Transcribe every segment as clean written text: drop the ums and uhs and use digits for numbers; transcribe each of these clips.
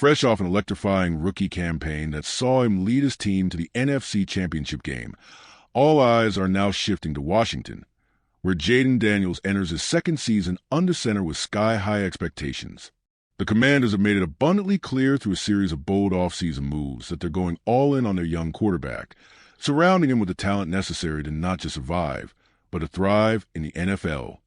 Fresh off an electrifying rookie campaign that saw him lead his team to the NFC Championship game, all eyes are now shifting to Washington, where Jayden Daniels enters his second season under center with sky-high expectations. The Commanders have made it abundantly clear through a series of bold offseason moves that they're going all in on their young quarterback, surrounding him with the talent necessary to not just survive, but to thrive in the NFL.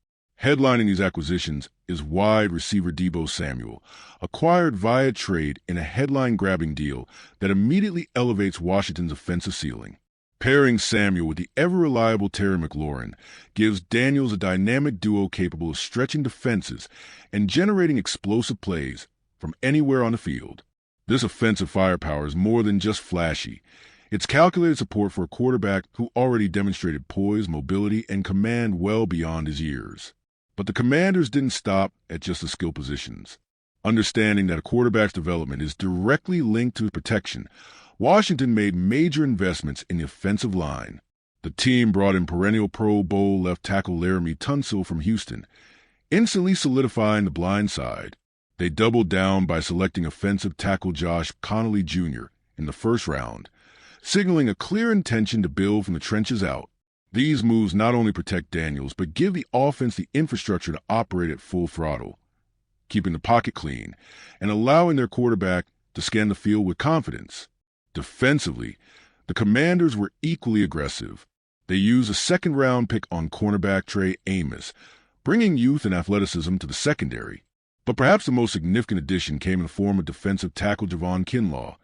Headlining these acquisitions is wide receiver Deebo Samuel, acquired via trade in a headline-grabbing deal that immediately elevates Washington's offensive ceiling. Pairing Samuel with the ever-reliable Terry McLaurin gives Daniels a dynamic duo capable of stretching defenses and generating explosive plays from anywhere on the field. This offensive firepower is more than just flashy. It's calculated support for a quarterback who already demonstrated poise, mobility, and command well beyond his years. But the Commanders didn't stop at just the skill positions. Understanding that a quarterback's development is directly linked to protection, Washington made major investments in the offensive line. The team brought in perennial Pro Bowl left tackle Laramie Tunsil from Houston, instantly solidifying the blind side. They doubled down by selecting offensive tackle Josh Connolly Jr. in the first round, signaling a clear intention to build from the trenches out. These moves not only protect Daniels, but give the offense the infrastructure to operate at full throttle, keeping the pocket clean and allowing their quarterback to scan the field with confidence. Defensively, the Commanders were equally aggressive. They used a second-round pick on cornerback Trey Amos, bringing youth and athleticism to the secondary. But perhaps the most significant addition came in the form of defensive tackle Javon Kinlaw,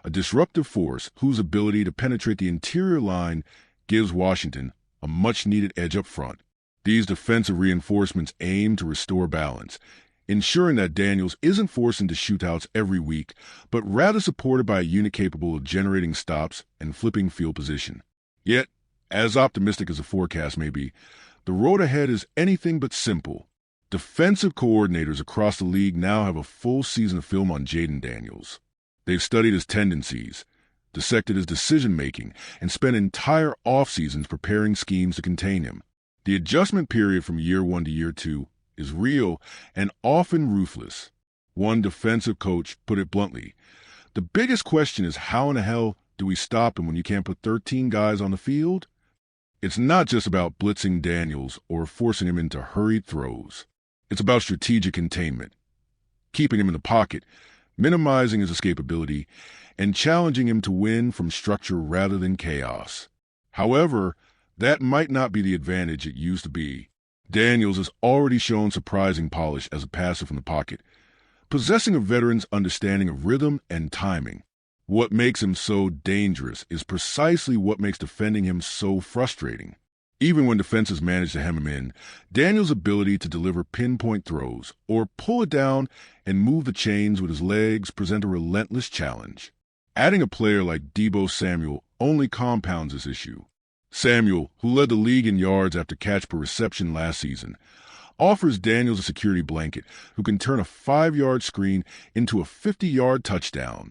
a disruptive force whose ability to penetrate the interior line gives Washington a much-needed edge up front. These defensive reinforcements aim to restore balance, ensuring that Daniels isn't forced into shootouts every week, but rather supported by a unit capable of generating stops and flipping field position. Yet, as optimistic as the forecast may be, the road ahead is anything but simple. Defensive coordinators across the league now have a full season of film on Jayden Daniels. They've studied his tendencies, dissected his decision-making, and spent entire off-seasons preparing schemes to contain him. The adjustment period from year one to year two is real and often ruthless. One defensive coach put it bluntly, "The biggest question is how in the hell do we stop him when you can't put 13 guys on the field?" It's not just about blitzing Daniels or forcing him into hurried throws. It's about strategic containment, keeping him in the pocket, minimizing his escapability, and challenging him to win from structure rather than chaos. However, that might not be the advantage it used to be. Daniels has already shown surprising polish as a passer from the pocket, possessing a veteran's understanding of rhythm and timing. What makes him so dangerous is precisely what makes defending him so frustrating. Even when defenses manage to hem him in, Daniels' ability to deliver pinpoint throws or pull it down and move the chains with his legs present a relentless challenge. Adding a player like Deebo Samuel only compounds this issue. Samuel, who led the league in yards after catch per reception last season, offers Daniels a security blanket who can turn a 5-yard screen into a 50-yard touchdown,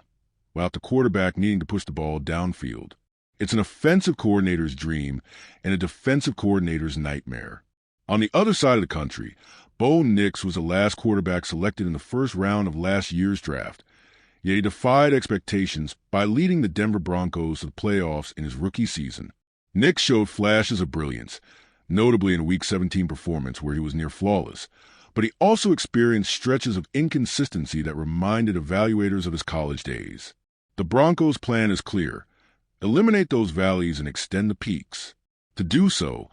without the quarterback needing to push the ball downfield. It's an offensive coordinator's dream and a defensive coordinator's nightmare. On the other side of the country, Bo Nix was the last quarterback selected in the first round of last year's draft, yet he defied expectations by leading the Denver Broncos to the playoffs in his rookie season. Nix showed flashes of brilliance, notably in a Week 17 performance where he was near flawless, but he also experienced stretches of inconsistency that reminded evaluators of his college days. The Broncos' plan is clear: eliminate those valleys and extend the peaks. To do so,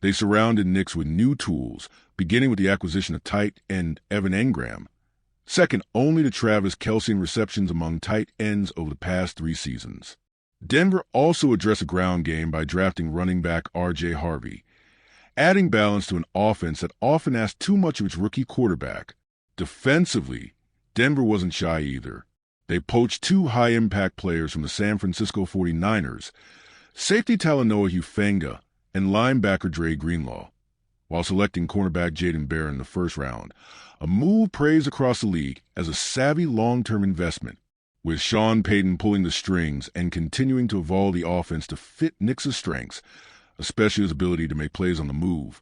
they surrounded Nix with new tools, beginning with the acquisition of tight end Evan Engram, second only to Travis Kelce in receptions among tight ends over the past 3 seasons. Denver also addressed a ground game by drafting running back R.J. Harvey, adding balance to an offense that often asked too much of its rookie quarterback. Defensively, Denver wasn't shy either. They poached 2 high-impact players from the San Francisco 49ers, safety Talanoa Hufanga and linebacker Dre Greenlaw, while selecting cornerback Jayden Barron in the first round, a move praised across the league as a savvy long-term investment. With Sean Payton pulling the strings and continuing to evolve the offense to fit Nix's strengths, especially his ability to make plays on the move,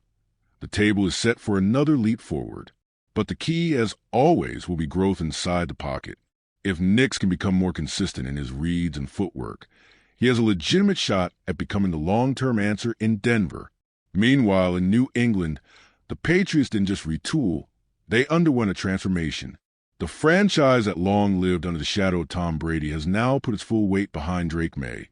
the table is set for another leap forward. But the key, as always, will be growth inside the pocket. If Nix can become more consistent in his reads and footwork, he has a legitimate shot at becoming the long-term answer in Denver. Meanwhile, in New England, the Patriots didn't just retool, they underwent a transformation. The franchise that long lived under the shadow of Tom Brady has now put its full weight behind Drake May,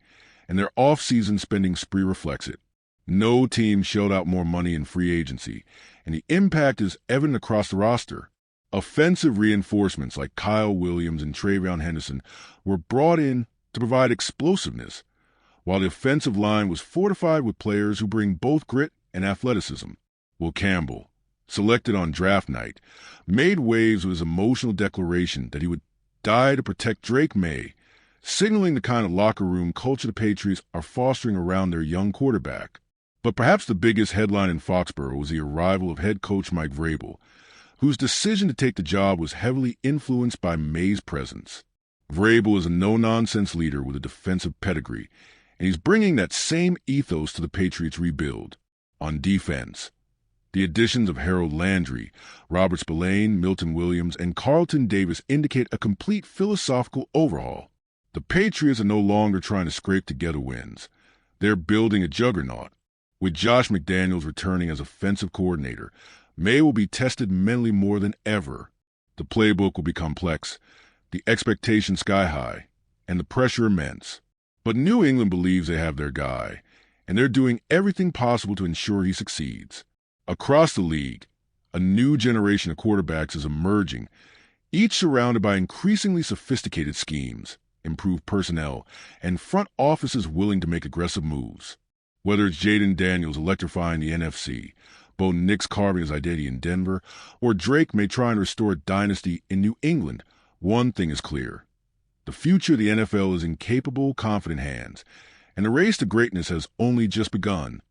and their off-season spending spree reflects it. No team shelled out more money in free agency, and the impact is evident across the roster. Offensive reinforcements like Kyle Williams and Travion Henderson were brought in to provide explosiveness, while the offensive line was fortified with players who bring both grit and athleticism. Will Campbell, selected on draft night, made waves with his emotional declaration that he would die to protect Drake May, signaling the kind of locker room culture the Patriots are fostering around their young quarterback. But perhaps the biggest headline in Foxborough was the arrival of head coach Mike Vrabel, whose decision to take the job was heavily influenced by May's presence. Vrabel is a no-nonsense leader with a defensive pedigree, and he's bringing that same ethos to the Patriots' rebuild. On defense, the additions of Harold Landry, Robert Spillane, Milton Williams, and Carlton Davis indicate a complete philosophical overhaul. The Patriots are no longer trying to scrape together wins. They're building a juggernaut. With Josh McDaniels returning as offensive coordinator, May will be tested mentally more than ever. The playbook will be complex, the expectation sky high, and the pressure immense. But New England believes they have their guy, and they're doing everything possible to ensure he succeeds. Across the league, a new generation of quarterbacks is emerging, each surrounded by increasingly sophisticated schemes, improved personnel, and front offices willing to make aggressive moves. Whether it's Jayden Daniels electrifying the NFC, Bo Nix carving his identity in Denver, or Drake may try and restore a dynasty in New England, one thing is clear. The future of the NFL is in capable, confident hands, and the race to greatness has only just begun.